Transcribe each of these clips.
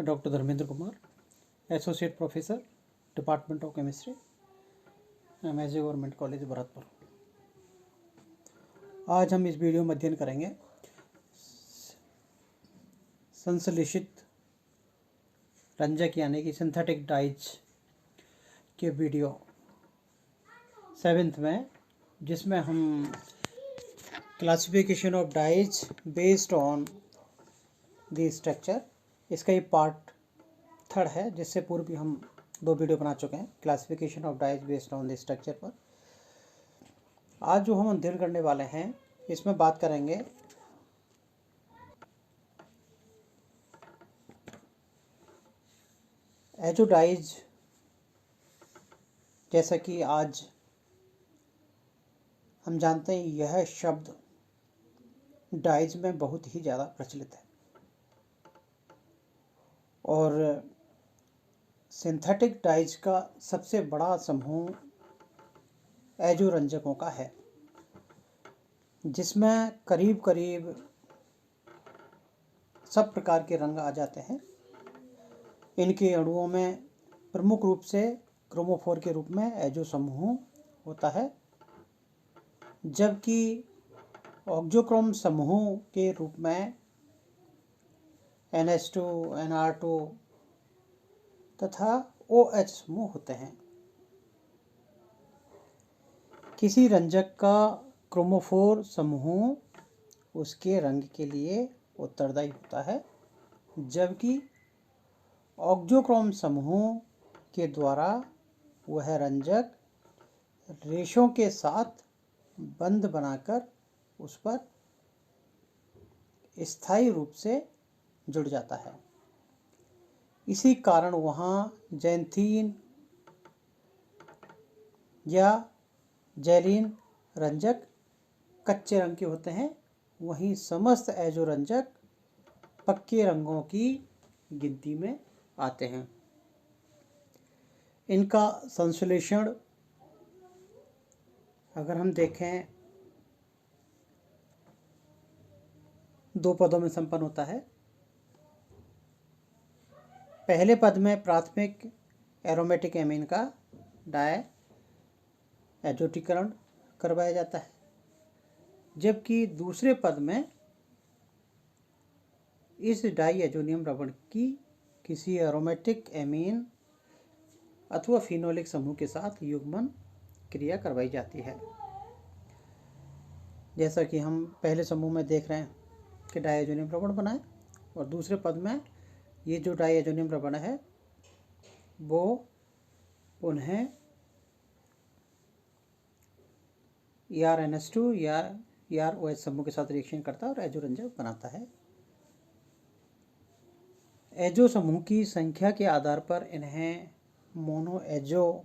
Doctor Dharmendra Kumar, associate professor, department of chemistry, MSG government college Bharatpur. आज हम इस वीडियो में अध्ययन करेंगे संश्लेषित रंजक यानी कि सिंथेटिक डाइज के वीडियो 7th में, जिसमें हम classification of dyes based on the structure, इसका ये पार्ट 3rd है, जिससे पूर्व भी हम 2 वीडियो बना चुके हैं classification of dyes based on the structure पर। आज जो हम अध्ययन करने वाले हैं, इसमें बात करेंगे एजोडाइज। जैसा कि आज हम जानते हैं, यह शब्द डाइज में बहुत ही ज़्यादा प्रचलित है और सिंथेटिक डाइज का सबसे बड़ा समूह एजोरंजकों का है, जिसमें करीब करीब सब प्रकार के रंग आ जाते हैं। इनके अणुओं में प्रमुख रूप से क्रोमोफोर के रूप में एजो समूह होता है, जबकि ऑक्सोक्रोम समूह के रूप में NH2, NR2 तथा OH समूह होते हैं। किसी रंजक का क्रोमोफोर समूह उसके रंग के लिए उत्तरदायी होता है, जबकि ऑक्सोक्रोम समूह के द्वारा वह रंजक रेशों के साथ बंध बनाकर उस पर स्थायी रूप से जुड़ जाता है। इसी कारण वहाँ जैंथीन या जैलीन रंजक कच्चे रंग के होते हैं, वहीं समस्त एजो रंजक पक्के रंगों की गिनती में आते हैं। इनका संश्लेषण अगर हम देखें 2 पदों में संपन्न होता है। पहले पद में प्राथमिक एरोमेटिक एमीन का डाई एजोटीकरण करवाया जाता है, जबकि दूसरे पद में इस डाई एजोनियम रबड़ की किसी एरोमेटिक एमीन अथवा फिनोलिक समूह के साथ युग्मन क्रिया करवाई जाती है। जैसा कि हम पहले समूह में देख रहे हैं कि डाई एजोनियम रबड़ बना है, और दूसरे पद में ये जो डाई एजोनियम रबड़ है वो उन्हें ER-NH2 या ER-OH समूह के साथ रिएक्शन करता है और एजोरंजक बनाता है। एजो समूह की संख्या के आधार पर इन्हें मोनो एजो,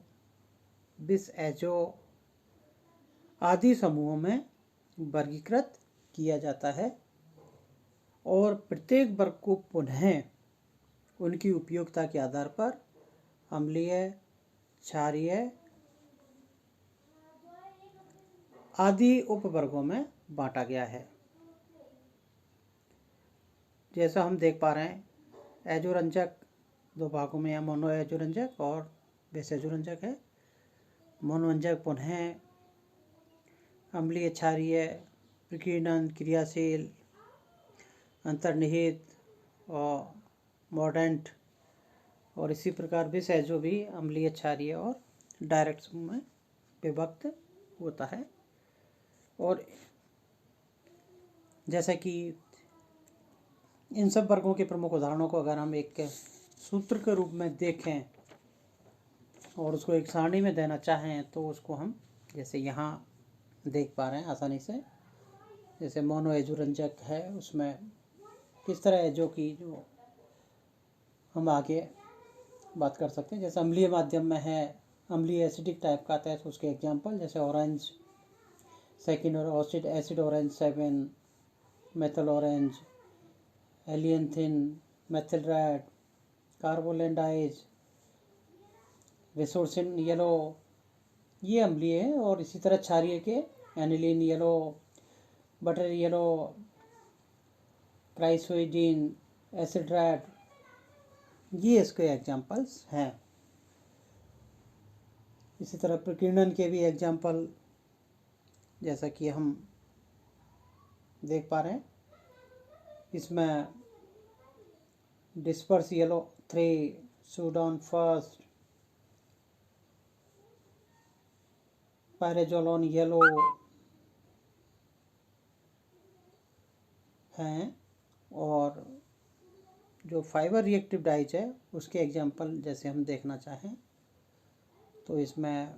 बिस एजो आदि समूहों में वर्गीकृत किया जाता है, और प्रत्येक वर्ग को पुनः उनकी उपयोगिता के आधार पर अम्लीय, क्षारीय आदि उपवर्गों में बांटा गया है। जैसा हम देख पा रहे हैं, एजोरंजक 2 भागों में, या मोनो एजोरंजक और बेस एजोरंजक है। मोनोरंजक पुनः अम्लीय, क्षारीय, प्रकीर्णन, क्रियाशील, अंतर्निहित और मॉर्डेंट, और इसी प्रकार बेस एजो भी अम्लीय, क्षारीय और डायरेक्ट समूह में विभक्त होता है। और जैसा कि इन सब वर्गों के प्रमुख उदाहरणों को अगर हम एक सूत्र के रूप में देखें और उसको एक सारणी में देना चाहें, तो उसको हम जैसे यहाँ देख पा रहे हैं आसानी से। जैसे मोनो एजोरंजक है, उसमें किस तरह एजो की जो हम आगे बात कर सकते हैं। जैसे अम्लीय माध्यम में है, अम्लीय एसिडिक टाइप का आता है, तो उसके एग्जाम्पल जैसे ऑरेंज, सेकेंड और acid orange 7, methyl orange, helianthin, methyl red, कार्बोलेंडाइज, रिसोर्सिन येलो, ये अम्लीय है। और इसी तरह क्षारीय के aniline yellow, butter yellow, chrysoidine, acid red, ये इसके एग्जाम्पल्स हैं। इसी तरह प्रकीर्णन के भी एग्जाम्पल जैसा कि हम देख पा रहे हैं, इसमें disperse yellow 3, Sudan first, pyrazolone yellow हैं। और जो फाइबर रिएक्टिव डाइज है उसके एग्जाम्पल जैसे हम देखना चाहें तो इसमें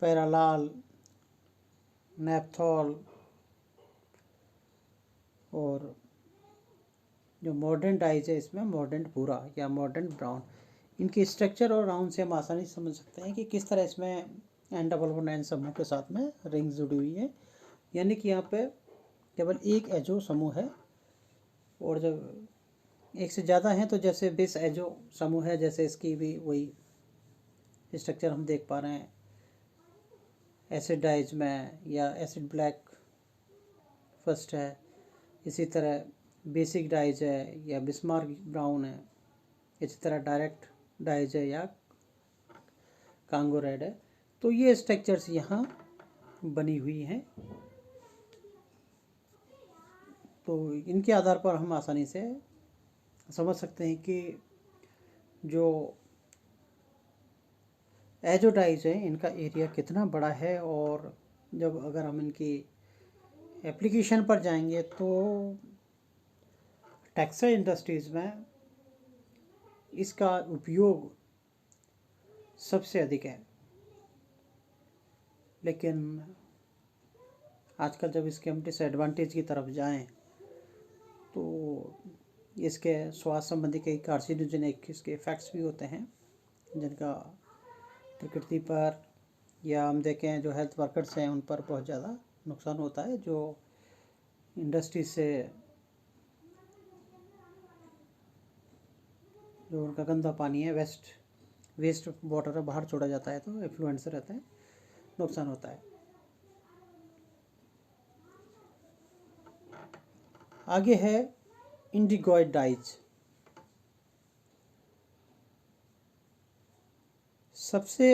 पैरालाल, नेपथॉल और जो मॉडर्न डाइज है इसमें मॉडर्न भूरा या मॉडर्न ब्राउन। इनके स्ट्रक्चर और राउंड से हम आसानी से समझ सकते हैं कि किस तरह इसमें N समूह के साथ में रिंग्स जुड़ी हुई है, यानी कि यहाँ पे केवल एक एजो समूह है। और जब एक से ज़्यादा हैं तो जैसे 20 एजो समूह है, जैसे इसकी भी वही स्ट्रक्चर हम देख पा रहे हैं एसिड डाइज में, या एसिड ब्लैक फर्स्ट है, इसी तरह बेसिक डाइज है या बिस्मार्क ब्राउन है, इसी तरह डायरेक्ट डाइज है या कांगो रेड है। तो ये स्ट्रक्चर्स यहाँ बनी हुई हैं। तो इनके आधार पर हम आसानी से समझ सकते हैं कि जो एजोडाइज है इनका एरिया कितना बड़ा है। और जब अगर हम इनकी एप्लीकेशन पर जाएंगे तो टेक्सटाइल इंडस्ट्रीज़ में इसका उपयोग सबसे अधिक है। लेकिन आजकल जब इसके हम डिसएडवांटेज की तरफ जाएं तो इसके स्वास्थ्य संबंधी कई कार्सिनोजेनिक इसके इफ़ेक्ट्स भी होते हैं, जिनका प्रकृति पर या हम देखें जो हेल्थ वर्कर्स हैं उन पर बहुत ज़्यादा नुकसान होता है। जो इंडस्ट्री से जो उनका गंदा पानी है, वेस्ट वाटर है, बाहर छोड़ा जाता है तो एफ्लुएंट से रहता है, नुकसान होता है। आगे है इंडिगोइड डाइज। सबसे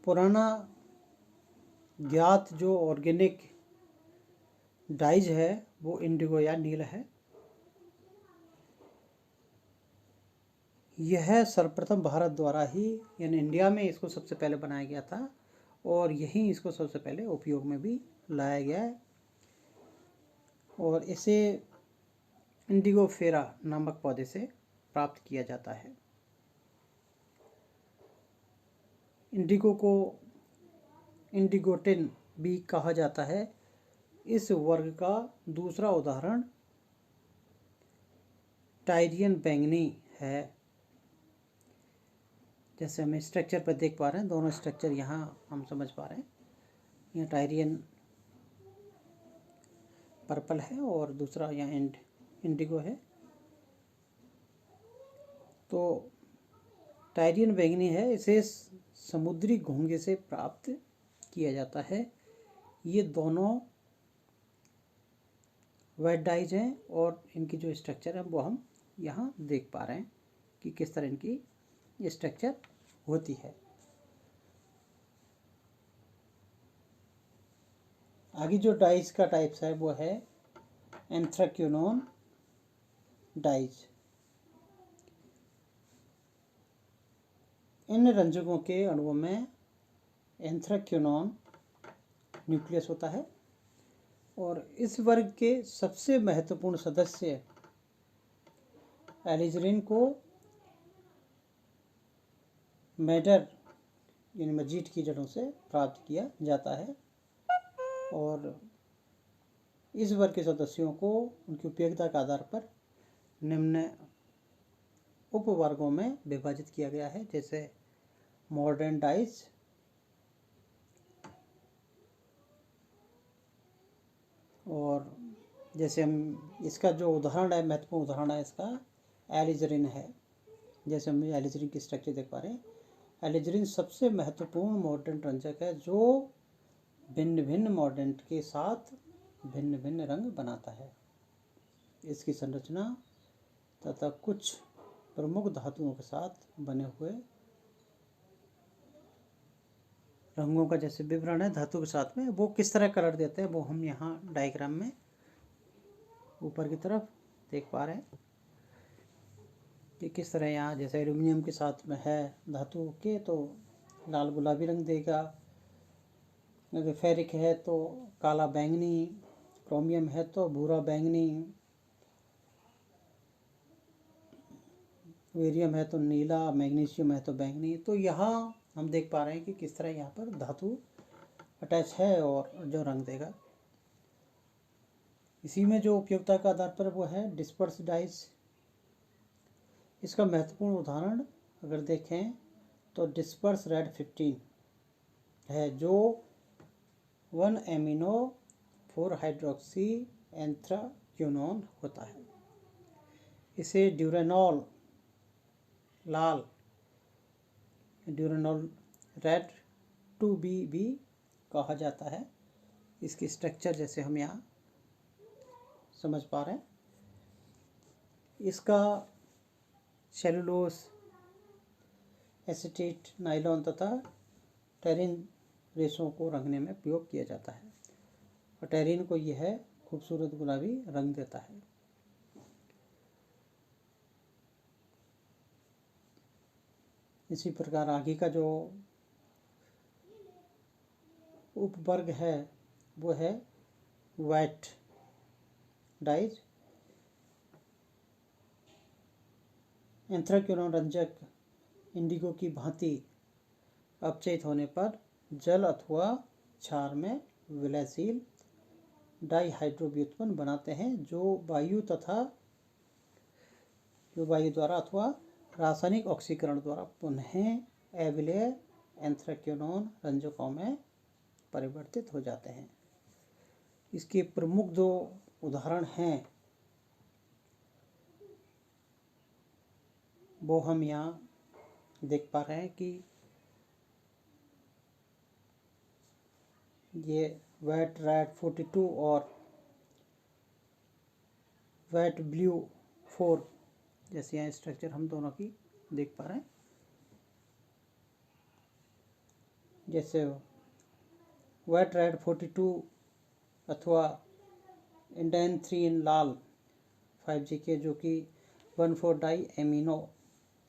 पुराना ज्ञात जो ऑर्गेनिक डाइज है वो इंडिगो या नील है। यह सर्वप्रथम भारत द्वारा ही, यानी इंडिया में इसको सबसे पहले बनाया गया था और यहीं इसको सबसे पहले उपयोग में भी लाया गया है। और इसे इंडिगोफेरा नामक पौधे से प्राप्त किया जाता है। इंडिगो को इंडिगोटिन भी कहा जाता है। इस वर्ग का दूसरा उदाहरण टायरियन बैंगनी है। जैसे हम स्ट्रक्चर पर देख पा रहे हैं, दोनों स्ट्रक्चर यहाँ हम समझ पा रहे हैं। यहाँ टायरियन पर्पल है और दूसरा यहाँ इंडिगो है। तो टायरियन बैंगनी है, इसे समुद्री घोंघे से प्राप्त किया जाता है। ये दोनों वेट डाइज हैं और इनकी जो स्ट्रक्चर है वो हम यहाँ देख पा रहे हैं कि किस तरह इनकी स्ट्रक्चर होती है। आगे जो डाइज का टाइप्स है वो है एंथ्राक्विनोन डाइज। इन रंजकों के अणुओं में एंथ्राक्विनोन न्यूक्लियस होता है और इस वर्ग के सबसे महत्वपूर्ण सदस्य एलिजरीन को मैडर यानी मजीट की जड़ों से प्राप्त किया जाता है। और इस वर्ग के सदस्यों को उनकी उपयोगिता के आधार पर निम्न उपवर्गों में विभाजित किया गया है, जैसे मॉडर्न डाइज, और जैसे हम इसका जो उदाहरण है, महत्वपूर्ण उदाहरण है इसका एलिजरीन है। जैसे हम एलिजरीन की स्ट्रक्चर देख पा रहे हैं, एलिजरीन सबसे महत्वपूर्ण मॉडर्न रंजक है जो भिन्न भिन्न मॉडर्न के साथ भिन्न भिन्न रंग बनाता है। इसकी संरचना तथा कुछ प्रमुख धातुओं के साथ बने हुए रंगों का जैसे विवरण है धातु के साथ में, वो किस तरह कलर देते हैं वो हम यहाँ डायग्राम में ऊपर की तरफ देख पा रहे हैं कि किस तरह यहाँ जैसे एल्यूमिनियम के साथ में है धातु के तो लाल गुलाबी रंग देगा, अगर फेरिक है तो काला बैंगनी, क्रोमियम है तो भूरा बैंगनी, वेरियम है तो नीला, मैग्नीशियम है तो बैंगनी। तो यहाँ हम देख पा रहे हैं कि किस तरह यहाँ पर धातु अटैच है और जो रंग देगा। इसी में जो उपयोगिता का आधार पर वो है डिस्पर्स डाइज। इसका महत्वपूर्ण उदाहरण अगर देखें तो डिस्पर्स रेड 15 है जो 1 एमिनो 4 हाइड्रोक्सी एंथ्राक्विनोन होता है। इसे ड्यूरेनॉल लाल, ड्यूरेनॉल रेड 2B भी कहा जाता है। इसकी स्ट्रक्चर जैसे हम यहाँ समझ पा रहे हैं, इसका सेलुलोस, एसीटेट, नायलॉन तथा टेरिन रेशों को रंगने में प्रयोग किया जाता है और टेरिन को यह खूबसूरत गुलाबी रंग देता है। इसी प्रकार आगे का जो उपवर्ग है वो है वाइट डाइज। एंथ्राक्विनोन रंजक इंडिगो की भांति अपचयित होने पर जल अथवा क्षार में विलयशील डाइहाइड्रो व्युत्पन्न बनाते हैं जो वायु द्वारा अथवा रासायनिक ऑक्सीकरण द्वारा पुनः अविलेय एंथ्राक्विनोन रंजकों में परिवर्तित हो जाते हैं। इसके प्रमुख दो उदाहरण हैं वो हम यहाँ देख पा रहे हैं कि ये वेट रेड 42 और वेट ब्लू 4 जैसे यहाँ स्ट्रक्चर हम दोनों की देख पा रहे हैं। जैसे वेट रेड 42 अथवा इंडेन 3 लाल 5GK जो कि 1,4 डाई एमिनो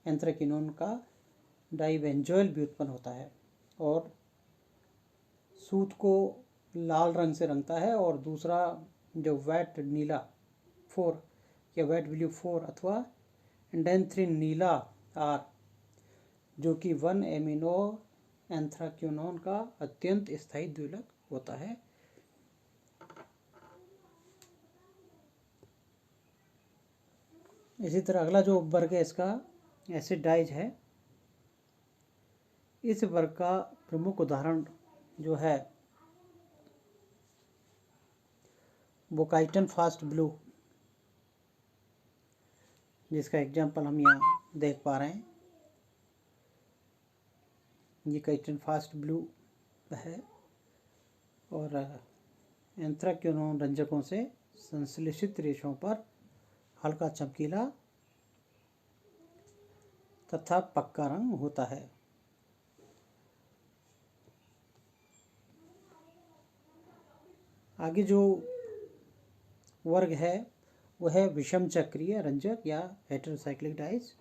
एंथ्राक्विनोन का डाइवेंजोइल व्युत्पन्न होता है और सूत को लाल रंग से रंगता है, और दूसरा जो वेट नीला 4 या वेट ब्लू 4 अथवा इंडेन 3 नीला R जो कि 1 एमिनो एंथ्राक्विनोन का अत्यंत स्थायी द्विलक होता है। इसी तरह अगला जो वर्ग है इसका एसिड डाइज है। इस वर्ग का प्रमुख उदाहरण जो है वो काइटन फास्ट ब्लू, जिसका एग्जाम्पल हम यहाँ देख पा रहे हैं। ये काइटन फास्ट ब्लू है और एंथ्राक्विनोन रंजकों से संश्लेषित रेशों पर हल्का चमकीला तथा पक्का रंग होता है। आगे जो वर्ग है वह है विषम चक्रीय रंजक या हेटेरोसाइक्लिक डाइज।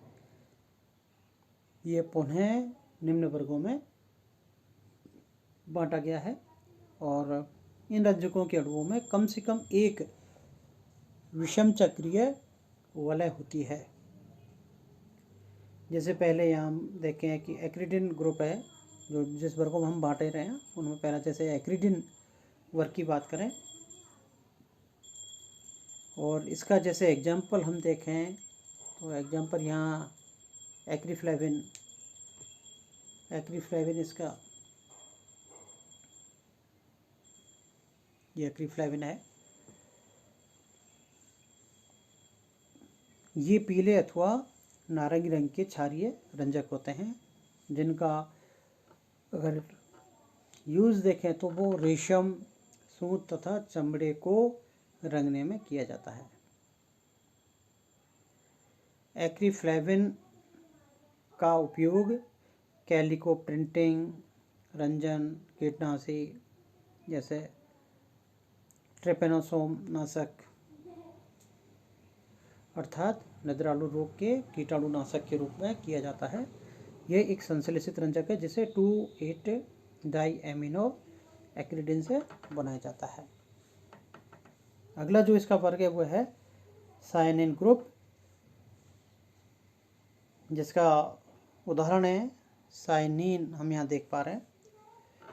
ये पुनः निम्न वर्गों में बांटा गया है और इन रंजकों के अणुओं में कम से कम एक विषम चक्रीय वलय होती है। जैसे पहले यहाँ हम देखें हैं कि एक्रिडिन ग्रुप है जो जिस वर्गों में हम बांटे रहे हैं उनमें पहला जैसे एक्रिडिन वर्ग की बात करें और इसका जैसे एग्जाम्पल हम देखें तो एग्जाम्पल यहाँ एक्रीफ्लेविन इसका ये एक्रीफ्लेविन है। ये पीले अथवा नारंगी रंग के क्षारीय रंजक होते हैं जिनका अगर यूज़ देखें तो वो रेशम, सूत तथा चमड़े को रंगने में किया जाता है। एक्रीफ्लेविन का उपयोग कैलिको प्रिंटिंग, रंजन, कीटनाशी जैसे ट्रिपेनोसोम नाशक अर्थात नद्रालु रोग के कीटाणुनाशक के रूप में किया जाता है। यह एक संश्लेषित रंजक है जिसे 2,8-डाइएमिनो एक्रिडिन से बनाया जाता है। अगला जो इसका वर्ग है वो है साइनिन ग्रुप, जिसका उदाहरण है साइनिन, हम यहाँ देख पा रहे हैं।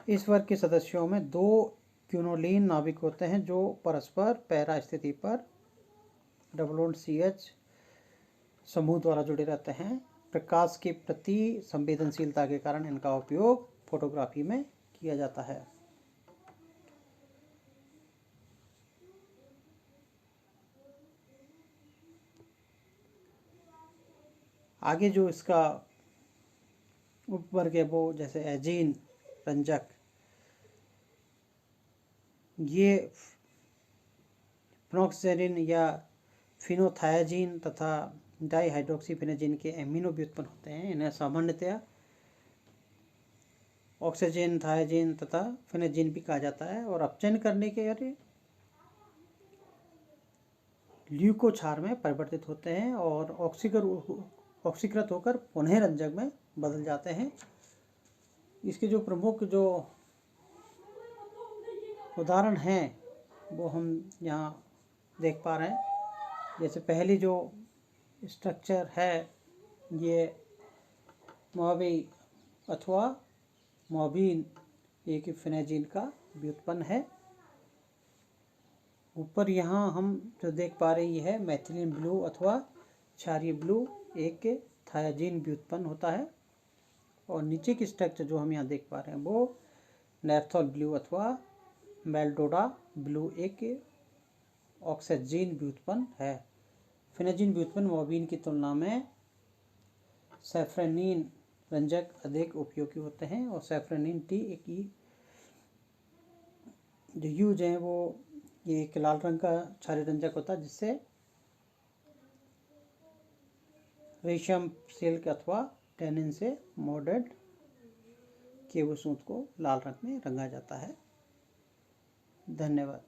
इस वर्ग के सदस्यों में 2 क्यूनोलिन नाभिक होते हैं जो परस्पर पैरा स्थिति पर डबल बॉन्ड CH समूह द्वारा जुड़े रहते हैं। प्रकाश के प्रति संवेदनशीलता के कारण इनका उपयोग फोटोग्राफी में किया जाता है। आगे जो इसका उपवर्ग है वो जैसे एजीन रंजक, ये फिनोक्सेरिन या फिनोथायाजीन तथा डाइहाइड्रोक्सीफिनेजिन के एमिनो व्युत्पन्न होते हैं। इन्हें सामान्यतया ऑक्सीजन, थायाजीन तथा फिनेजिन भी कहा जाता है और अपचयन करने के ल्यूकोक्षार में परिवर्तित होते हैं और ऑक्सीकृत होकर पुनः रंजक में बदल जाते हैं। इसके जो प्रमुख जो उदाहरण हैं वो हम यहाँ देख पा रहे हैं। जैसे पहली जो स्ट्रक्चर है ये मोबी अथवा मोबिन एक फिनेजिन का व्युत्पन्न है। ऊपर यहाँ हम जो देख पा रहे हैं है मैथिलीन ब्लू अथवा क्षारीय ब्लू एक थायाजीन व्युत्पन्न होता है। और नीचे की स्ट्रक्चर जो हम यहाँ देख पा रहे हैं वो नेर्थोल ब्लू अथवा मेल्डोडा ब्लू एक ऑक्सीजन व्युत्पन्न है। फिनेजिन व्युत्पन्न मोबिन की तुलना में सैफ्रेनिन रंजक अधिक उपयोगी होते हैं और सैफ्रेनिन टी एक जो यूज है वो ये एक लाल रंग का क्षारीय रंजक होता है जिससे रेशम, सिल्क अथवा टेनिन से मोडेड किए हुए सूत को लाल रंग में रंगा जाता है। धन्यवाद।